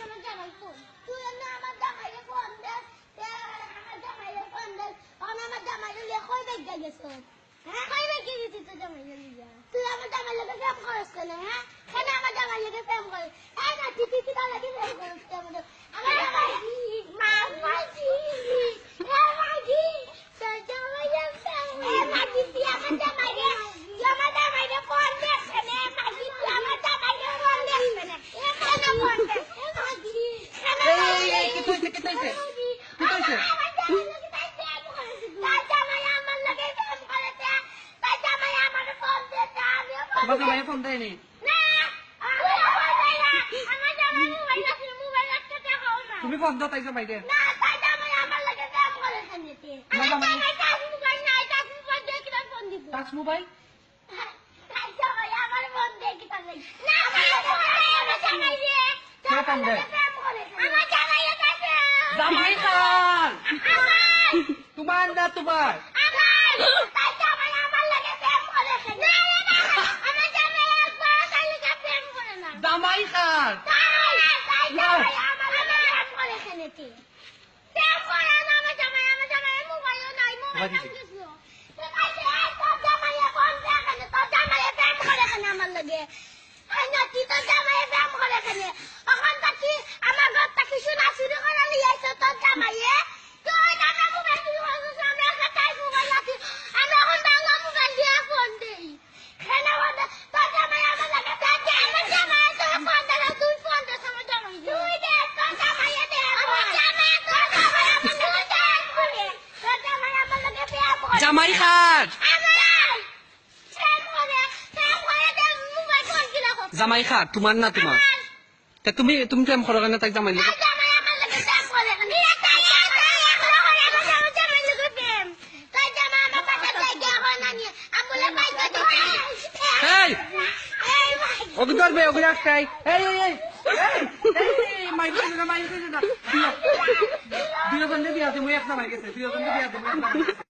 আমার জামাই ফোন তুই না আমার জামাইরে ফোন দে আমার জামাইরে ফোন দে আমার জামাইরে লেখই বেগ গেছ হ্যাঁ কই বেগ গেছিস তো জামাইরে লিয়া তুই আমার জামাই লাগে প্রেম করছ কেন হ্যাঁ কেন আমার জামাই লাগে প্রেম করে এই না তুই কি তার লাগে প্রেম করছ আমার জামাই মা মাজি এ মাজি তোর জামাইরে প্রেম এ মাজি তুই আমার জামাইরে আমার জামাইরে ফোন দে কেন মাজি তুই আমার জামাইরে ফোন দে কেন এ কেন ফোন দে এ মাজি এই কি কইছে কি কইছে কি কইছে তোমার জামাই ফোন দেয়নি তুমি ফোন দাও তাই জামাই দে টাচ মোবাইল জামাই খান তোমার না তোমার জামাই খান আমার লাগে তোর জামাই প্রেম করে এখানে এখন তাকি আমার ঘর তাকি শোনা শুরু করে লিয়েছে তোর জামাইয়ে তুই আমরা মোবাইল শুরু করছিস আমরা কাটাই মোবাইল আছি আমরা এখন বাংলা মোবাইল দিয়ে ফোন দেই খেলা বন্ধ তোর জামাই আমার লাগে আমার জামাই তোর ফোন দে তুই ফোন দে আমার জামাই তুই দে তোর জামাইয়ে দে আমার জামাই তোর জামাই আমার লাগে প্রেম করে তোর জামাই আমার লাগে প্রেম করে জামাই খান জামাই খান তোমার না তোমার তা তুমি প্রেম করো কেন তাই জামাই লাগে এই ওকে ধরবে ওকে একটাই এই এই এই মাই কইছে না দুই ওখানে বিয়া তুমি একটা মাই গেছে দুই ওখানে বিয়া তুমি একটা